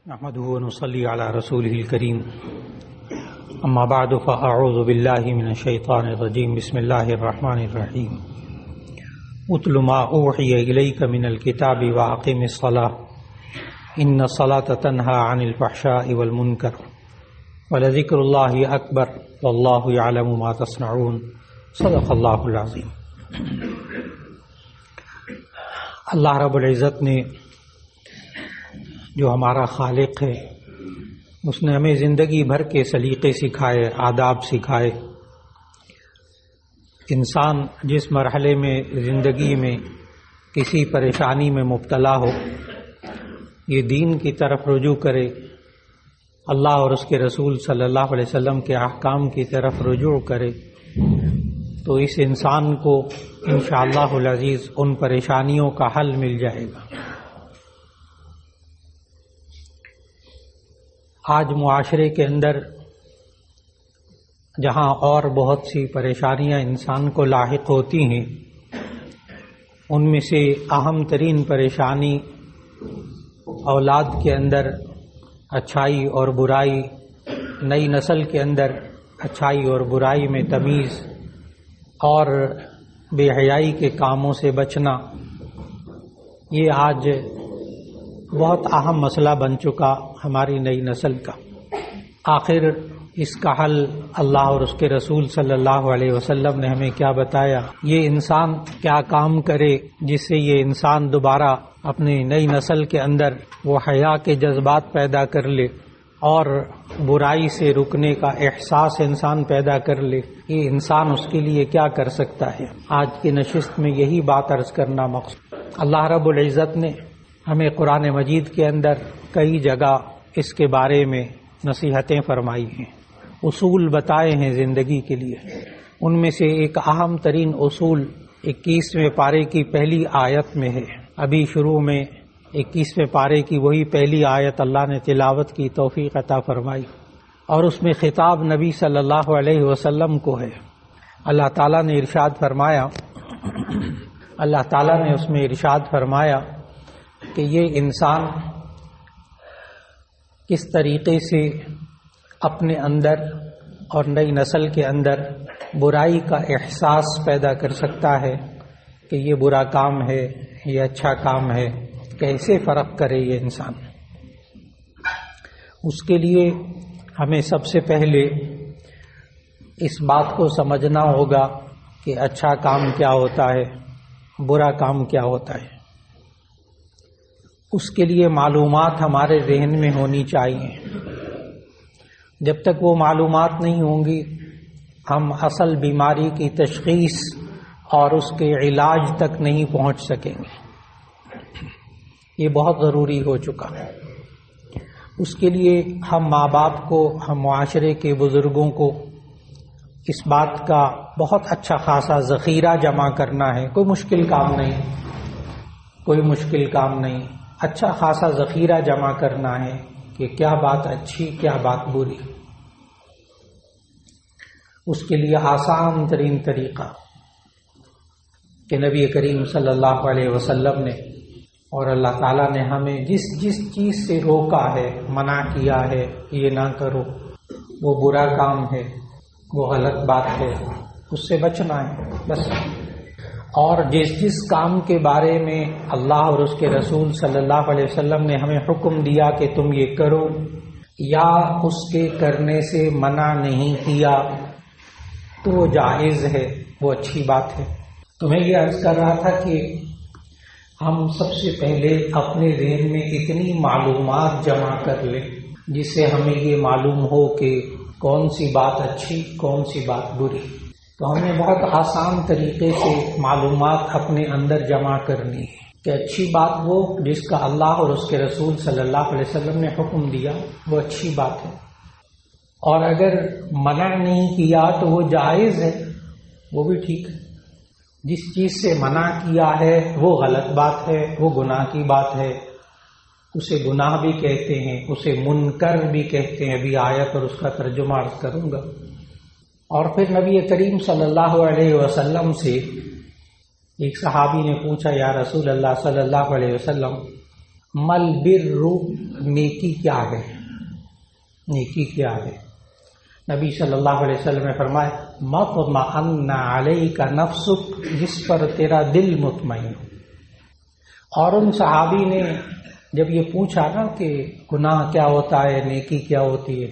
نحمده ونصلي على رسوله الكريم اما بعد فاعوذ بالله من الشيطان الرجيم بسم الله الرحمن الرحيم اتل ما اوحي اليك من الكتاب واقم الصلاة ان الصلاة تنهى عن الفحشاء والمنكر ولذكر الله اکبر والله يعلم ما تصنعون صدق الله العظيم۔ اللہ رب العزت نے جو ہمارا خالق ہے اس نے ہمیں زندگی بھر کے سلیقے سکھائے، آداب سکھائے۔ انسان جس مرحلے میں زندگی میں کسی پریشانی میں مبتلا ہو، یہ دین کی طرف رجوع کرے، اللہ اور اس کے رسول صلی اللہ علیہ وسلم کے احکام کی طرف رجوع کرے، تو اس انسان کو انشاءاللہ العزیز ان پریشانیوں کا حل مل جائے گا۔ آج معاشرے کے اندر جہاں اور بہت سی پریشانیاں انسان کو لاحق ہوتی ہیں، ان میں سے اہم ترین پریشانی اولاد کے اندر اچھائی اور برائی، نئی نسل کے اندر اچھائی اور برائی میں تمیز اور بے حیائی کے کاموں سے بچنا، یہ آج بہت اہم مسئلہ بن چکا ہماری نئی نسل کا۔ آخر اس کا حل اللہ اور اس کے رسول صلی اللہ علیہ وسلم نے ہمیں کیا بتایا؟ یہ انسان کیا کام کرے جس سے یہ انسان دوبارہ اپنی نئی نسل کے اندر وہ حیا کے جذبات پیدا کر لے اور برائی سے رکنے کا احساس انسان پیدا کر لے۔ یہ انسان اس کے لیے کیا کر سکتا ہے؟ آج کی نشست میں یہی بات عرض کرنا مقصود۔ اللہ رب العزت نے ہمیں قرآن مجید کے اندر کئی جگہ اس کے بارے میں نصیحتیں فرمائی ہیں، اصول بتائے ہیں زندگی کے لیے۔ ان میں سے ایک اہم ترین اصول 21ویں پارے کی پہلی آیت میں ہے۔ ابھی شروع میں 21ویں پارے کی وہی پہلی آیت اللہ نے تلاوت کی توفیق عطا فرمائی، اور اس میں خطاب نبی صلی اللہ علیہ وسلم کو ہے۔ اللہ تعالیٰ نے ارشاد فرمایا کہ یہ انسان کس طریقے سے اپنے اندر اور نئی نسل کے اندر برائی کا احساس پیدا کر سکتا ہے کہ یہ برا کام ہے، یہ اچھا کام ہے، کیسے فرق کرے یہ انسان۔ اس کے لیے ہمیں سب سے پہلے اس بات کو سمجھنا ہوگا کہ اچھا کام کیا ہوتا ہے، برا کام کیا ہوتا ہے۔ اس کے لیے معلومات ہمارے ذہن میں ہونی چاہیے۔ جب تک وہ معلومات نہیں ہوں گی، ہم اصل بیماری کی تشخیص اور اس کے علاج تک نہیں پہنچ سکیں گے۔ یہ بہت ضروری ہو چکا ہے۔ اس کے لیے ہم ماں باپ کو، ہم معاشرے کے بزرگوں کو اس بات کا بہت اچھا خاصا ذخیرہ جمع کرنا ہے۔ کوئی مشکل کام نہیں، اچھا خاصا ذخیرہ جمع کرنا ہے کہ کیا بات اچھی، کیا بات بری۔ اس کے لیے آسان ترین طریقہ کہ نبی کریم صلی اللہ علیہ وسلم نے اور اللہ تعالیٰ نے ہمیں جس چیز سے روکا ہے، منع کیا ہے، یہ نہ کرو، وہ برا کام ہے، وہ غلط بات ہے، اس سے بچنا ہے بس۔ اور جس کام کے بارے میں اللہ اور اس کے رسول صلی اللہ علیہ وسلم نے ہمیں حکم دیا کہ تم یہ کرو، یا اس کے کرنے سے منع نہیں کیا، تو وہ جائز ہے، وہ اچھی بات ہے۔ تو میں یہ عرض کر رہا تھا کہ ہم سب سے پہلے اپنے ذہن میں اتنی معلومات جمع کر لیں جس سے ہمیں یہ معلوم ہو کہ کون سی بات اچھی، کون سی بات بری۔ تو ہمیں بہت آسان طریقے سے معلومات اپنے اندر جمع کرنی ہے کہ اچھی بات وہ جس کا اللہ اور اس کے رسول صلی اللہ علیہ وسلم نے حکم دیا، وہ اچھی بات ہے، اور اگر منع نہیں کیا تو وہ جائز ہے، وہ بھی ٹھیک ہے۔ جس چیز سے منع کیا ہے وہ غلط بات ہے، وہ گناہ کی بات ہے، اسے گناہ بھی کہتے ہیں، اسے منکر بھی کہتے ہیں۔ ابھی آیت اور اس کا ترجمہ عرض کروں گا۔ اور پھر نبی کریم صلی اللہ علیہ وسلم سے ایک صحابی نے پوچھا، یا رسول اللہ صلی اللہ علیہ وسلم، مل بر، نیکی کیا ہے، نیکی کیا ہے؟ نبی صلی اللہ علیہ وسلم نے فرمایا مطمئن علیک نفسک، جس پر تیرا دل مطمئن ہو۔ اور ان صحابی نے جب یہ پوچھا نا کہ گناہ کیا ہوتا ہے، نیکی کیا ہوتی ہے،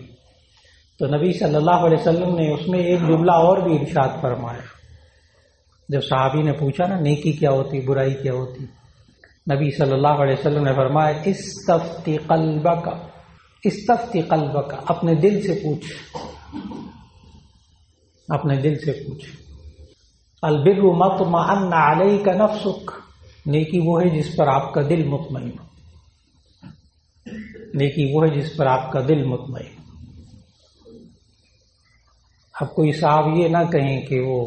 تو نبی صلی اللہ علیہ وسلم نے اس میں ایک جملہ اور بھی ارشاد فرمایا۔ جب صحابی نے پوچھا نا نیکی کیا ہوتی، برائی کیا ہوتی، نبی صلی اللہ علیہ وسلم نے فرمایا استفتی قلبک، استفتی قلبک، اپنے دل سے پوچھ، اپنے دل سے پوچھ۔ البر مطمئن علیک نفسک، نیکی وہ ہے جس پر آپ کا دل مطمئن ہو، نیکی وہ ہے جس پر آپ کا دل مطمئن ہو۔ اب کوئی صاحب یہ نہ کہیں کہ وہ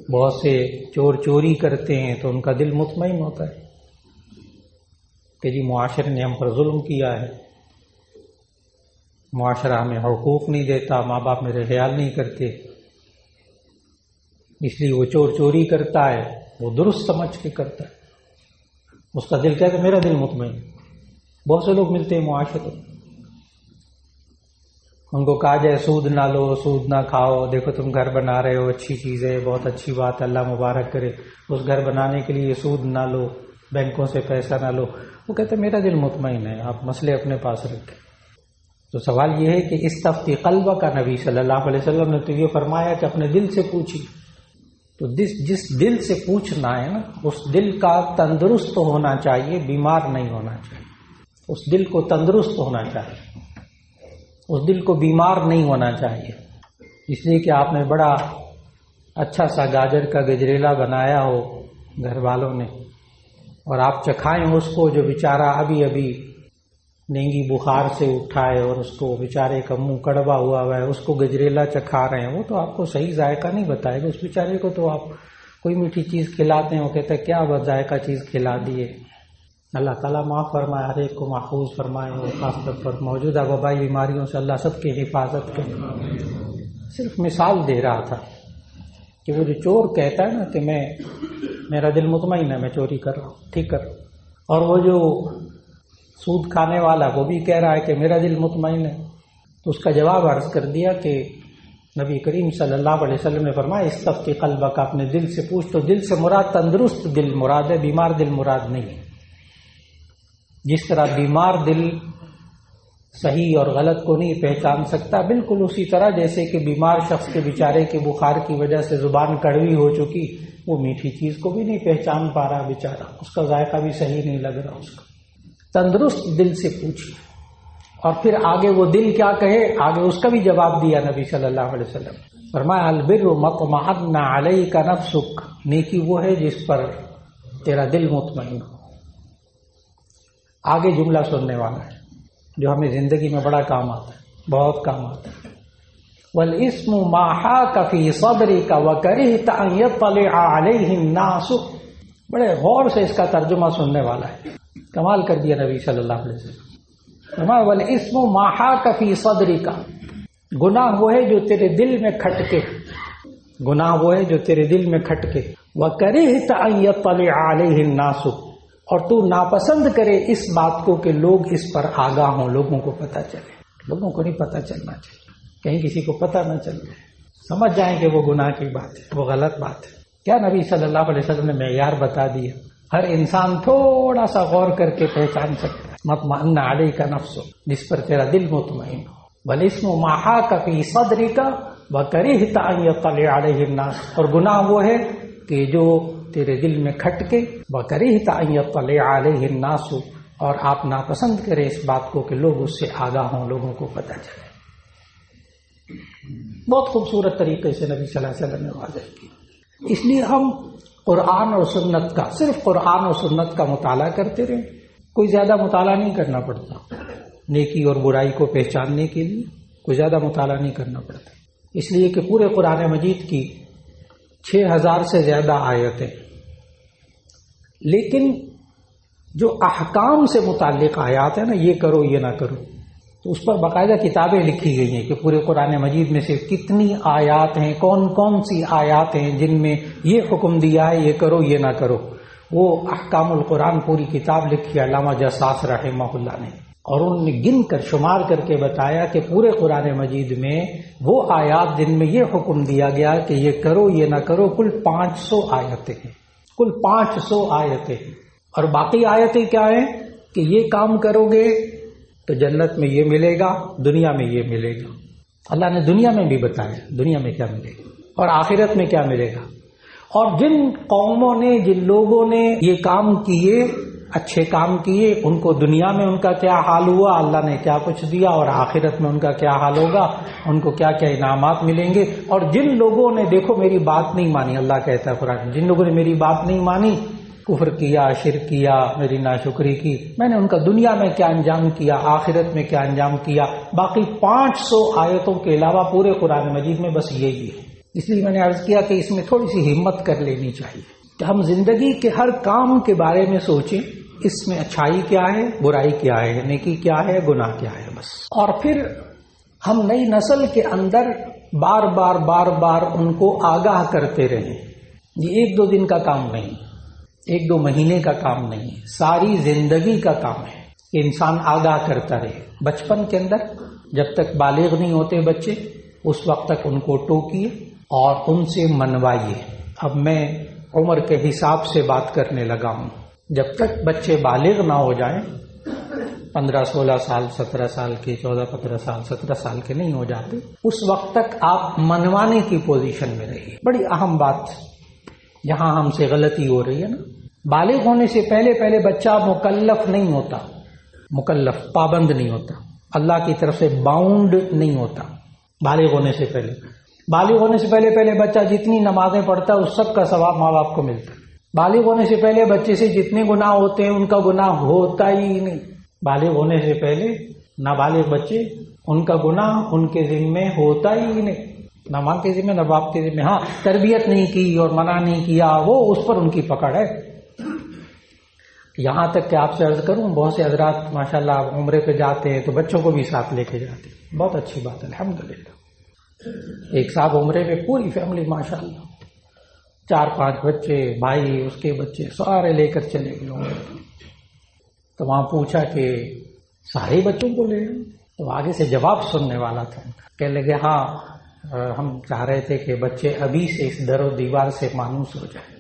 بہت سے چور چوری کرتے ہیں تو ان کا دل مطمئن ہوتا ہے کہ جی معاشرے نے ہم پر ظلم کیا ہے، معاشرہ ہمیں حقوق نہیں دیتا، ماں باپ میرے خیال نہیں کرتے، اس لیے وہ چور چوری کرتا ہے، وہ درست سمجھ کے کرتا ہے، اس کا دل کہتا ہے میرا دل مطمئن۔ بہت سے لوگ ملتے ہیں معاشرے، ان کو کہا جائے سود نہ لو، سود نہ کھاؤ، دیکھو تم گھر بنا رہے ہو، اچھی چیز ہے، بہت اچھی بات ہے، اللہ مبارک کرے، اس گھر بنانے کے لیے سود نہ لو، بینکوں سے پیسہ نہ لو، وہ کہتے ہیں میرا دل مطمئن ہے، آپ مسئلے اپنے پاس رکھیں۔ تو سوال یہ ہے کہ استفتی قلب کا، نبی صلی اللہ علیہ وسلم نے تو یہ فرمایا کہ اپنے دل سے پوچھی، تو جس دل سے پوچھنا ہے نا، اس دل کا تندرست ہونا چاہیے، بیمار نہیں ہونا چاہیے، اس دل کو تندرست ہونا چاہیے، اس دل کو بیمار نہیں ہونا چاہیے۔ اس لیے کہ آپ نے بڑا اچھا سا گاجر کا گجریلا بنایا ہو گھر والوں نے، اور آپ چکھائیں اس کو، جو بیچارہ ابھی ابھی ڈینگی بخار سے اٹھا ہے اور اس کو بیچارے کا منہ کڑوا ہوا ہے، اس کو گجریلا چکھا رہے ہیں، وہ تو آپ کو صحیح ذائقہ نہیں بتائے گا، اس بیچارے کو تو آپ کوئی میٹھی چیز کھلاتے ہیں، وہ کہتا ہے کیا ذائقہ چیز کھلا دیے۔ اللہ تعالیٰ معاف فرمائے، ہر ایک کو محفوظ فرمائے، اور خاص طور پر موجودہ وبائی بیماریوں سے اللہ سب کی حفاظت کرے۔ صرف مثال دے رہا تھا کہ وہ جو چور کہتا ہے نا کہ میرا دل مطمئن ہے، میں چوری کر رہا ہوں، ٹھیک کر رہا ہوں، اور وہ جو سود کھانے والا وہ بھی کہہ رہا ہے کہ میرا دل مطمئن ہے، تو اس کا جواب عرض کر دیا کہ نبی کریم صلی اللہ علیہ وسلم نے فرمایا استفتی قلبک، اپنے دل سے پوچھ۔ تو دل سے مراد تندرست دل مراد ہے، بیمار دل مراد نہیں ہے۔ جس طرح بیمار دل صحیح اور غلط کو نہیں پہچان سکتا، بالکل اسی طرح جیسے کہ بیمار شخص کے بیچارے کے بخار کی وجہ سے زبان کڑوی ہو چکی، وہ میٹھی چیز کو بھی نہیں پہچان پا رہا بیچارہ، اس کا ذائقہ بھی صحیح نہیں لگ رہا اس کا۔ تندرست دل سے پوچھیے، اور پھر آگے وہ دل کیا کہے، آگے اس کا بھی جواب دیا نبی صلی اللہ علیہ وسلم۔ فرمایا البر مطمئن علیک نفسک، نیکی وہ ہے جس پر تیرا دل مطمئن ہو۔ آگے جملہ سننے والا ہے جو ہمیں زندگی میں بڑا کام آتا ہے، بہت کام آتا ہے۔ والاسم ما حاک فی صدرک وکرہت ان یطلع علیہ الناس، بڑے غور سے اس کا ترجمہ سننے والا ہے، کمال کر دیا نبی صلی اللہ علیہ وسلم۔ فرمایا والاسم ما حاک فی صدرک، گناہ وہ ہے جو تیرے دل میں کھٹکے، گناہ وہ ہے جو تیرے دل میں کھٹکے، وکرہت ان یطلع علیہ الناس، اور تو ناپسند کرے اس بات کو کہ لوگ اس پر آگاہ ہوں، لوگوں کو پتہ چلے۔ لوگوں کو نہیں پتہ چلنا چاہیے، کہیں کسی کو پتہ نہ چلے، سمجھ جائیں کہ وہ گناہ کی بات ہے، وہ غلط بات ہے۔ کیا نبی صلی اللہ علیہ وسلم نے معیار بتا دیا، ہر انسان تھوڑا سا غور کر کے پہچان سکتا ہے۔ مطمئن علیک نفس، جس پر تیرا دل مطمئن ہو۔ والاسم ما حاک فی صدرک وکرہت ان یطلع علیہ الناس، اور گناہ وہ ہے کہ جو تیرے دل میں کھٹکے، وکرہت ان یطلع علیہ الناس، اور آپ ناپسند کرے اس بات کو کہ لوگ اس سے آگاہ ہوں، لوگوں کو پتہ چلے۔ بہت خوبصورت طریقے سے نبی صلی اللہ علیہ وسلم نے واضح کیا۔ اس لیے ہم قرآن اور سنت کا، صرف قرآن اور سنت کا مطالعہ کرتے رہیں، کوئی زیادہ مطالعہ نہیں کرنا پڑتا، نیکی اور برائی کو پہچاننے کے لیے کوئی زیادہ مطالعہ نہیں کرنا پڑتا، اس لیے کہ پورے قرآن مجید کی 6000 سے زیادہ آیتیں، لیکن جو احکام سے متعلق آیات ہیں نا، یہ کرو یہ نہ کرو، تو اس پر باقاعدہ کتابیں لکھی گئی ہیں کہ پورے قرآن مجید میں سے کتنی آیات ہیں، کون کون سی آیات ہیں جن میں یہ حکم دیا ہے یہ کرو یہ نہ کرو، وہ احکام القرآن پوری کتاب لکھی علامہ جساس رحمہ اللہ نے، اور انہوں نے گن کر شمار کر کے بتایا کہ پورے قرآن مجید میں وہ آیات جن میں یہ حکم دیا گیا کہ یہ کرو یہ نہ کرو، کل 500 آیتیں ہیں، کل 500 آیتیں ہیں۔ اور باقی آیتیں کیا ہیں کہ یہ کام کرو گے تو جنت میں یہ ملے گا، دنیا میں یہ ملے گا۔ اللہ نے دنیا میں بھی بتایا دنیا میں کیا ملے گا اور آخرت میں کیا ملے گا۔ اور جن قوموں نے، جن لوگوں نے یہ کام کیے، اچھے کام کیے، ان کو دنیا میں ان کا کیا حال ہوا، اللہ نے کیا کچھ دیا، اور آخرت میں ان کا کیا حال ہوگا، ان کو کیا کیا انعامات ملیں گے۔ اور جن لوگوں نے، دیکھو میری بات نہیں مانی، اللہ کہتا ہے قرآن، جن لوگوں نے میری بات نہیں مانی، کفر کیا، شرک کیا، میری ناشکری کی، میں نے ان کا دنیا میں کیا انجام کیا، آخرت میں کیا انجام کیا۔ باقی 500 آیتوں کے علاوہ پورے قرآن مجید میں بس یہی ہے۔ اس لیے میں نے عرض کیا کہ اس میں تھوڑی سی ہمت کر لینی چاہیے کہ ہم زندگی کے ہر کام کے بارے میں سوچیں، اس میں اچھائی کیا ہے، برائی کیا ہے، نیکی کیا ہے، گناہ کیا ہے، بس۔ اور پھر ہم نئی نسل کے اندر بار بار ان کو آگاہ کرتے رہیں۔ یہ 1-2 دن کا کام نہیں، 1-2 مہینے کا کام نہیں، ساری زندگی کا کام ہے کہ انسان آگاہ کرتا رہے۔ بچپن کے اندر جب تک بالغ نہیں ہوتے بچے، اس وقت تک ان کو ٹوکیے اور ان سے منوائیے۔ اب میں عمر کے حساب سے بات کرنے لگا ہوں۔ جب تک بچے بالغ نہ ہو جائیں، 15-16 سال، 17 سال کے، 14-15 سال، 17 سال کے نہیں ہو جاتے، اس وقت تک آپ منوانے کی پوزیشن میں رہیے۔ بڑی اہم بات جہاں ہم سے غلطی ہو رہی ہے نا، بالغ ہونے سے پہلے بچہ مکلف نہیں ہوتا، مکلف پابند نہیں ہوتا، اللہ کی طرف سے باؤنڈ نہیں ہوتا۔ بالغ ہونے سے پہلے بچہ جتنی نمازیں پڑھتا ہے اس سب کا ثواب ماں باپ کو ملتا ہے۔ بالغ ہونے سے پہلے بچے سے جتنے گناہ ہوتے ہیں ان کا گناہ ہوتا ہی نہیں۔ بالغ ہونے سے پہلے نابالغ بچے، ان کا گناہ ان کے ذمے ہوتا ہی نہیں، نہ ماں کے ذمے نہ باپ کے ذمے۔ ہاں تربیت نہیں کی اور منع نہیں کیا، وہ اس پر ان کی پکڑ ہے۔ یہاں تک کہ آپ سے عرض کروں، بہت سے حضرات ماشاءاللہ عمرے پہ جاتے ہیں تو بچوں کو بھی ساتھ لے کے جاتے ہیں، بہت اچھی بات ہے، الحمدللہ۔ ایک صاحب عمرے میں پوری فیملی ماشاءاللہ، 4-5 بچے، بھائی، اس کے بچے سارے لے کر چلے گئے عمرے۔ تو وہاں پوچھا کہ سارے بچوں کو لے گئے؟ تو آگے سے جواب سننے والا تھا، کہنے لگے ہاں ہم چاہ رہے تھے کہ بچے ابھی سے اس در و دیوار سے مانوس ہو جائیں۔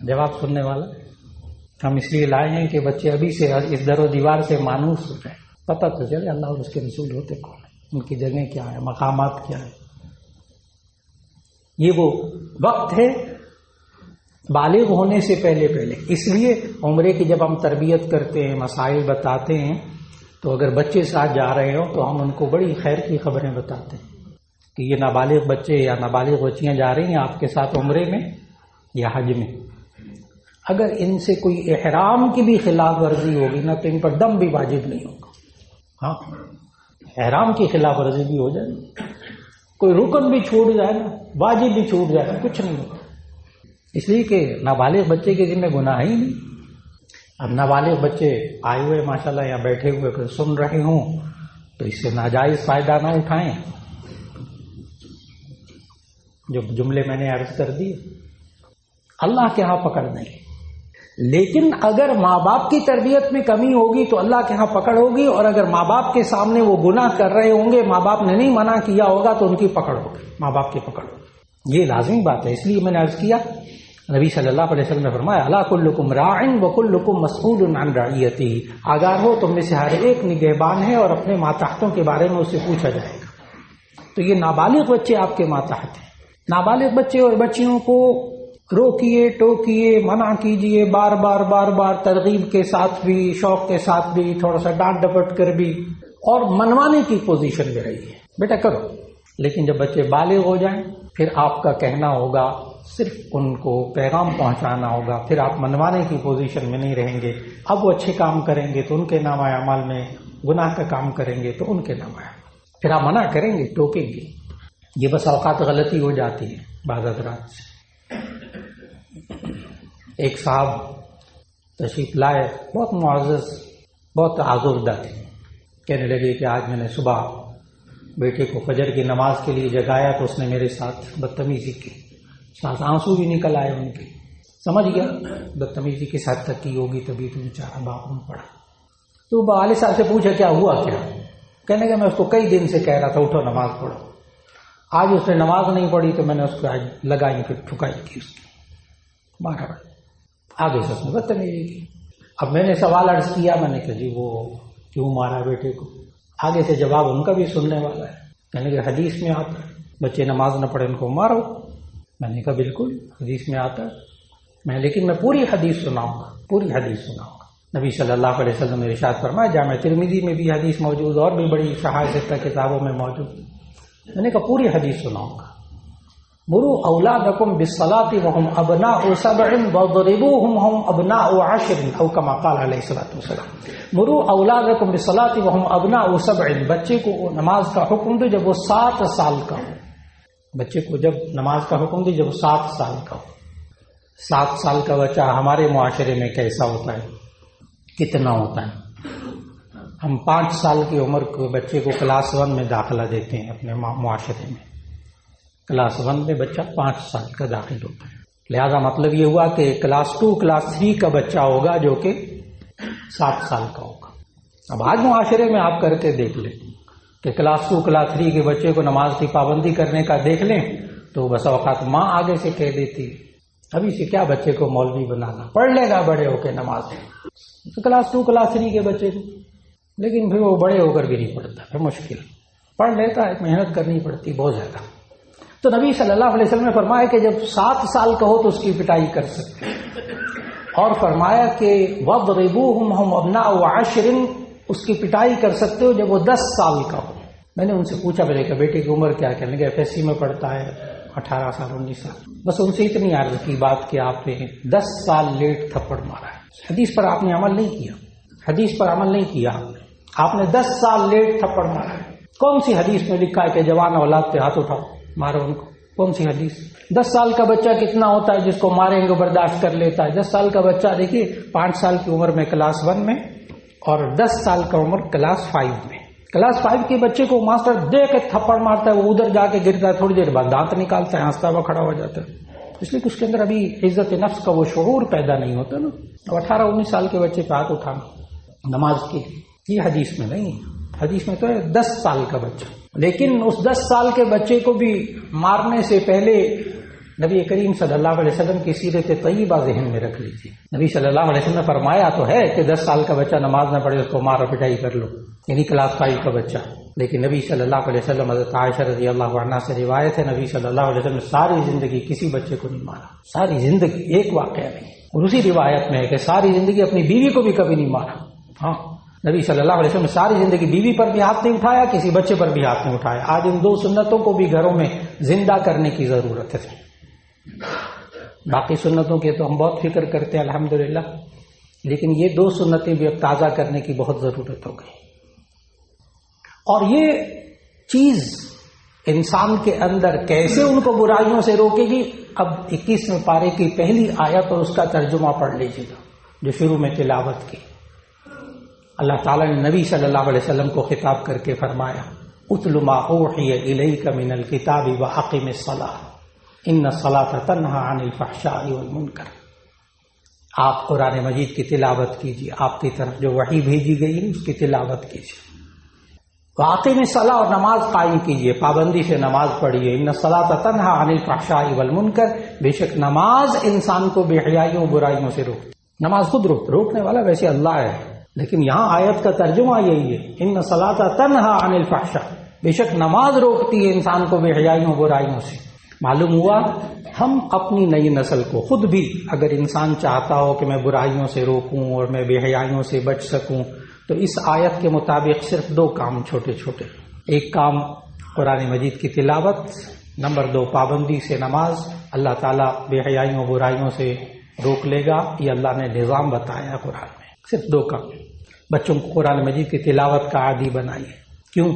جواب سننے والا، ہم اس لیے لائے ہیں کہ بچے ابھی سے اس در و دیوار سے مانوس ہو جائیں، پتہ تو چلے اللہ اور اس کے رسول ہوتے کون ہیں، ان کی جگہیں کیا ہے، مقامات کیا ہے۔ یہ وہ وقت ہے بالغ ہونے سے پہلے۔ اس لیے عمرے کی جب ہم تربیت کرتے ہیں، مسائل بتاتے ہیں، تو اگر بچے ساتھ جا رہے ہوں تو ہم ان کو بڑی خیر کی خبریں بتاتے ہیں کہ یہ نابالغ بچے یا نابالغ بچیاں جا رہی ہیں آپ کے ساتھ عمرے میں یا حج میں، اگر ان سے کوئی احرام کی بھی خلاف ورزی ہوگی نا تو ان پر دم بھی واجب نہیں ہوگا۔ ہاں احرام کی خلاف ورزی بھی ہو جائے، کوئی رکن بھی چھوٹ جائے نا، واجب بھی چھوٹ جائے، کچھ نہیں ہوتا، اس لیے کہ نابالغ بچے کے ذمہ گناہ ہی نہیں۔ اب نابالغ بچے آئے ہوئے ماشاءاللہ یہاں بیٹھے ہوئے اگر سن رہے ہوں تو اس سے ناجائز فائدہ نہ اٹھائیں۔ جو جملے میں نے عرض کر دی، اللہ کے ہاں پکڑ نہیں، لیکن اگر ماں باپ کی تربیت میں کمی ہوگی تو اللہ کے ہاں پکڑ ہوگی، اور اگر ماں باپ کے سامنے وہ گناہ کر رہے ہوں گے، ماں باپ نے نہیں منع کیا ہوگا تو ان کی پکڑ ہوگی، ماں باپ کی پکڑ ہوگی، یہ لازمی بات ہے۔ اس لیے میں نے عرض کیا، نبی صلی اللہ علیہ وسلم نے فرمایا الا کلکم راع وکلکم مسئول عن رعیتہ، آگاہ ہو تم میں سے ہر ایک نگہبان ہے اور اپنے ماتحتوں کے بارے میں اس سے پوچھا جائے گا۔ تو یہ نابالغ بچے آپ کے ماتحت ہیں، نابالغ بچے اور بچیوں کو روکیے، ٹوکیے، منع کیجیے، بار بار ترغیب کے ساتھ بھی، شوق کے ساتھ بھی، تھوڑا سا ڈانٹ ڈپٹ کر بھی، اور منوانے کی پوزیشن میں رہیے، بیٹا کرو۔ لیکن جب بچے بالغ ہو جائیں پھر آپ کا کہنا ہوگا، صرف ان کو پیغام پہنچانا ہوگا، پھر آپ منوانے کی پوزیشن میں نہیں رہیں گے۔ اب وہ اچھے کام کریں گے تو ان کے نامہ اعمال میں، گناہ کا کام کریں گے تو ان کے نامہ اعمال، پھر آپ منع کریں گے، ٹوکیں گے۔ یہ بس اوقات غلطی ہو جاتی ہے بعض حضرات سے۔ ایک صاحب تشریف لائے، بہت معزز، بہت آزردہ تھے، کہنے لگے کہ آج میں نے صبح بیٹے کو فجر کی نماز کے لیے جگایا تو اس نے میرے ساتھ بدتمیزی کی، ساتھ آنسو بھی نکل آئے ان کے، سمجھ گیا بدتمیزی کس حد تک کی ہوگی، تبھی تو بیچارہ باپ نے پڑھا۔ تو والد صاحب سے پوچھا کیا ہوا کیا؟ کہنے کہ میں اس کو کئی دن سے کہہ رہا تھا اٹھو نماز پڑھو، آج اس نے نماز نہیں پڑھی تو میں نے اس کو آج لگائی پھر ٹھکائی کی اس کی، مارا آگے سے اس نے بدتمیزی کی۔ اب میں نے سوال عرض کیا، میں نے کہا جی وہ کیوں مارا بیٹے کو؟ آگے سے جواب ان کا بھی سننے والا ہے، کہنے کہ حدیث میں آتا ہے بچے نماز نہ پڑھے ان کو مارو۔ میں نے کہا بالکل حدیث میں آتا ہے، لیکن میں پوری حدیث سناؤں گا، پوری حدیث سناؤں گا۔ نبی صلی اللہ علیہ وسلم نے ارشاد فرمایا، جامع ترمذی میں بھی حدیث موجود اور بھی بڑی صحاح کتابوں میں موجود، میں نے کہا پوری حدیث سناؤں گا۔ مروا اولادکم بالصلاۃ وهم ابناء 7 واضربوهم وهم ابناء 10 او كما قال علیہ الصلوۃ والسلام۔ مروا اولادکم بالصلاۃ وهم ابناء 7، بچے کو نماز کا حکم دو جب وہ 7 سال کا ہو، بچے کو جب نماز کا حکم دے جب وہ 7 سال کا ہو۔ 7 سال کا بچہ ہمارے معاشرے میں کیسا ہوتا ہے، کتنا ہوتا ہے؟ ہم 5 سال کی عمر کے بچے کو کلاس 1 میں داخلہ دیتے ہیں اپنے معاشرے میں، کلاس 1 میں بچہ 5 سال کا داخل ہوتا ہے، لہذا مطلب یہ ہوا کہ کلاس 2 کلاس 3 کا بچہ ہوگا جو کہ 7 سال کا ہوگا۔ اب آج معاشرے میں آپ کر کے دیکھ لیں کہ کلاس 2 کلاس 3 کے بچے کو نماز کی پابندی کرنے کا دیکھ لیں تو بس اوقات ماں آگے سے کہہ دیتی ابھی سے کیا بچے کو مولوی بنانا، پڑھ لے گا بڑے ہو کے نماز، تو کلاس 2 کلاس 3 کے بچے کو، لیکن پھر وہ بڑے ہو کر بھی نہیں پڑھتا، پھر مشکل، پڑھ لیتا ہے، محنت کرنی پڑتی بہت زیادہ۔ تو نبی صلی اللہ علیہ وسلم نے فرمایا کہ جب 7 سال کا ہو تو اس کی پٹائی کر سکتے ہیں، اور فرمایا کہ وَضْرِبُوهُمْ هُمْ أَبْنَاءُ 10، اس کی پٹائی کر سکتے ہو جب وہ 10 سال کا ہو۔ میں نے ان سے پوچھا میں نے کہا بیٹے کی عمر کیا؟ کہنے لگے FSC میں پڑھتا ہے، 18 سال 19 سال۔ بس ان سے اتنی عرض کی بات کہ آپ نے 10 سال لیٹ تھپڑ مارا ہے، حدیث پر آپ نے عمل نہیں کیا، حدیث پر عمل نہیں کیا آپ نے 10 سال لیٹ تھپڑ مارا ہے۔ کون سی حدیث میں لکھا ہے کہ جوان اولاد پہ ہاتھ اٹھاؤ مارو ان کو؟ کون سی حدیث؟ 10 سال کا بچہ کتنا ہوتا ہے جس کو ماریں گے برداشت کر لیتا ہے؟ 10 سال کا بچہ دیکھیے 5 سال کی عمر میں کلاس 1 میں اور 10 سال کا عمر کلاس 5 میں۔ کلاس 5 کے بچے کو ماسٹر دے کے تھپڑ مارتا ہے، وہ ادھر جا کے گرتا ہے، تھوڑی دیر بعد دانت نکالتا ہے، ہنستا ہوا کھڑا ہو جاتا ہے، اس لیے کہ اس کے اندر ابھی عزت نفس کا وہ شعور پیدا نہیں ہوتا نا۔ اب 18-19 سال کے بچے پہ ہاتھ اٹھانا نماز کی، یہ حدیث میں نہیں ہے، حدیث میں تو ہے 10 سال کا بچہ۔ لیکن اس 10 سال کے بچے کو بھی مارنے سے پہلے نبی کریم صلی اللہ علیہ وسلم کی سیرت طیبہ ذہن میں رکھ لیجیے۔ نبی صلی اللہ علیہ وسلم نے فرمایا تو ہے کہ 10 سال کا بچہ نماز نہ پڑھے اس کو مارو پٹائی کر لو، یعنی کلاس 5 کا بچہ، لیکن نبی صلی اللہ علیہ وسلم حضرت عائشہ رضی اللہ عنہا سے روایت ہے نبی صلی اللہ علیہ وسلم نے ساری زندگی کسی بچے کو نہیں مارا، ساری زندگی، ایک واقعہ نہیں۔ اور اسی روایت میں ہے کہ ساری زندگی اپنی بیوی کو بھی کبھی نہیں مارا۔ ہاں نبی صلی اللہ علیہ وسلم نے ساری زندگی بیوی پر بھی ہاتھ نہیں اٹھایا، کسی بچے پر بھی ہاتھ نہیں اٹھایا۔ آج ان 2 سنتوں کو بھی گھروں میں زندہ کرنے کی ضرورت ہے۔ باقی سنتوں کے تو ہم بہت فکر کرتے ہیں الحمدللہ، لیکن یہ 2 سنتیں بھی اب تازہ کرنے کی بہت ضرورت ہو گئی۔ اور یہ چیز انسان کے اندر کیسے ان کو برائیوں سے روکے گی؟ اب 21ویں پارے کی پہلی آیت اور اس کا ترجمہ پڑھ لیجیے گا جو شروع میں تلاوت کی۔ اللہ تعالیٰ نے نبی صلی اللہ علیہ وسلم کو خطاب کر کے فرمایا اتل ما اوحی الیک من الکتاب واقم الصلاۃ ان الصلاۃ تنہی عن الفحشاء والمنکر۔ آپ قرآن مجید کی تلاوت کیجیے، آپ کی طرف جو وحی بھیجی گئی ہے اس کی تلاوت کیجیے۔ واقم الصلاۃ، اور نماز قائم کیجیے، پابندی سے نماز پڑھیے۔ ان الصلاۃ تنہی عن الفحشاء والمنکر، بے شک نماز انسان کو بے حیائیوں برائیوں سے روکتی۔ نماز خود روکنے والا ویسے اللہ ہے، لیکن یہاں آیت کا ترجمہ یہی ہے ان الصلاۃ تنہی عن الفحشاء، بے شک نماز روکتی ہے انسان کو بے حیائیوں برائیوں سے۔ معلوم ہوا ہم اپنی نئی نسل کو، خود بھی اگر انسان چاہتا ہو کہ میں برائیوں سے روکوں اور میں بے حیائیوں سے بچ سکوں تو اس آیت کے مطابق صرف 2 کام چھوٹے چھوٹے، ایک کام قرآن مجید کی تلاوت، نمبر 2 پابندی سے نماز۔ اللہ تعالیٰ بے حیائیوں برائیوں سے روک لے گا، یہ اللہ نے نظام بتایا قرآن میں۔ صرف 2 کام، بچوں کو قرآن مجید کی تلاوت کا عادی بنائیے۔ کیوں؟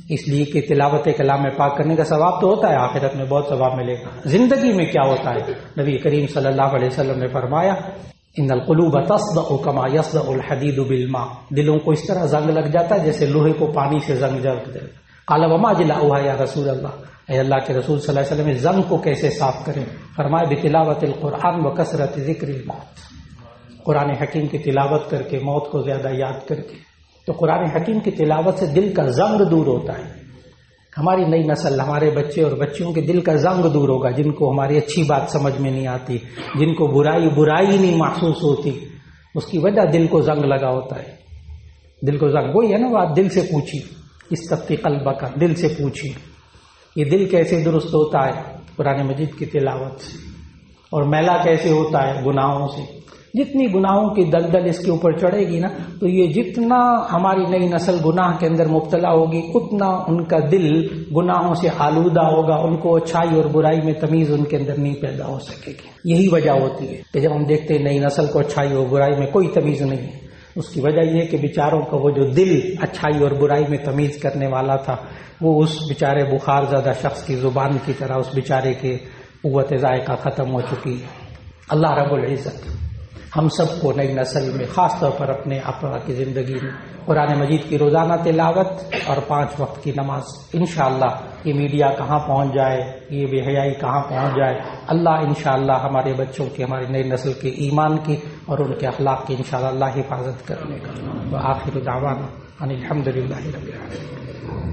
اس لیے کہ تلاوت کلام پاک کرنے کا ثواب تو ہوتا ہے، آخرت میں بہت ثواب ملے گا۔ زندگی میں کیا ہوتا ہے؟ نبی کریم صلی اللہ علیہ وسلم نے فرمایا ان القلوب تصدع کما یصدع الحدید بالماء، دلوں کو اس طرح زنگ لگ جاتا ہے جیسے لوہے کو پانی سے زنگ جلد جائے۔ قال وما جلاؤها یا رسول اللہ، اے اللہ کے رسول صلی اللہ علیہ وسلم زنگ کو کیسے صاف کریں؟ فرمائے بتلاوت القرآن و کثرت ذکر الموت، قرآن حکیم کی تلاوت کر کے، موت کو زیادہ یاد کر کے۔ تو قرآن حکیم کی تلاوت سے دل کا زنگ دور ہوتا ہے۔ ہماری نئی نسل، ہمارے بچے اور بچیوں کے دل کا زنگ دور ہوگا، جن کو ہماری اچھی بات سمجھ میں نہیں آتی، جن کو برائی نہیں محسوس ہوتی، اس کی وجہ دل کو زنگ لگا ہوتا ہے۔ دل کو زنگ وہی ہے نا، بات دل سے پوچھی، استفتی قلبہ کا، دل سے پوچھی یہ دل کیسے درست ہوتا ہے؟ قرآن مجید کی تلاوت سے۔ اور میلا کیسے ہوتا ہے؟ گناہوں سے۔ جتنی گناہوں کی دلدل اس کے اوپر چڑھے گی نا، تو یہ جتنا ہماری نئی نسل گناہ کے اندر مبتلا ہوگی، اتنا ان کا دل گناہوں سے آلودہ ہوگا، ان کو اچھائی اور برائی میں تمیز ان کے اندر نہیں پیدا ہو سکے گی۔ یہی وجہ ہوتی ہے کہ جب ہم دیکھتے ہیں نئی نسل کو اچھائی اور برائی میں کوئی تمیز نہیں ہے، اس کی وجہ یہ ہے کہ بیچاروں کا وہ جو دل اچھائی اور برائی میں تمیز کرنے والا تھا، وہ اس بیچارے بخار زدہ شخص کی زبان کی طرح اس بیچارے کے قوت ذائقہ ختم ہو چکی ہے۔ اللہ رب العزت ہم سب کو نئی نسل میں، خاص طور پر اپنے اپنا کی زندگی میں، قرآن مجید کی روزانہ تلاوت اور 5 وقت کی نماز۔ انشاءاللہ یہ میڈیا کہاں پہنچ جائے، یہ بے حیائی کہاں پہنچ جائے، اللہ انشاءاللہ ہمارے بچوں کی، ہماری نئی نسل کے ایمان کی اور ان کے اخلاق کی انشاءاللہ اللہ حفاظت کرنے کا۔ وآخر دعوانا ان الحمدللہ رب العالمین۔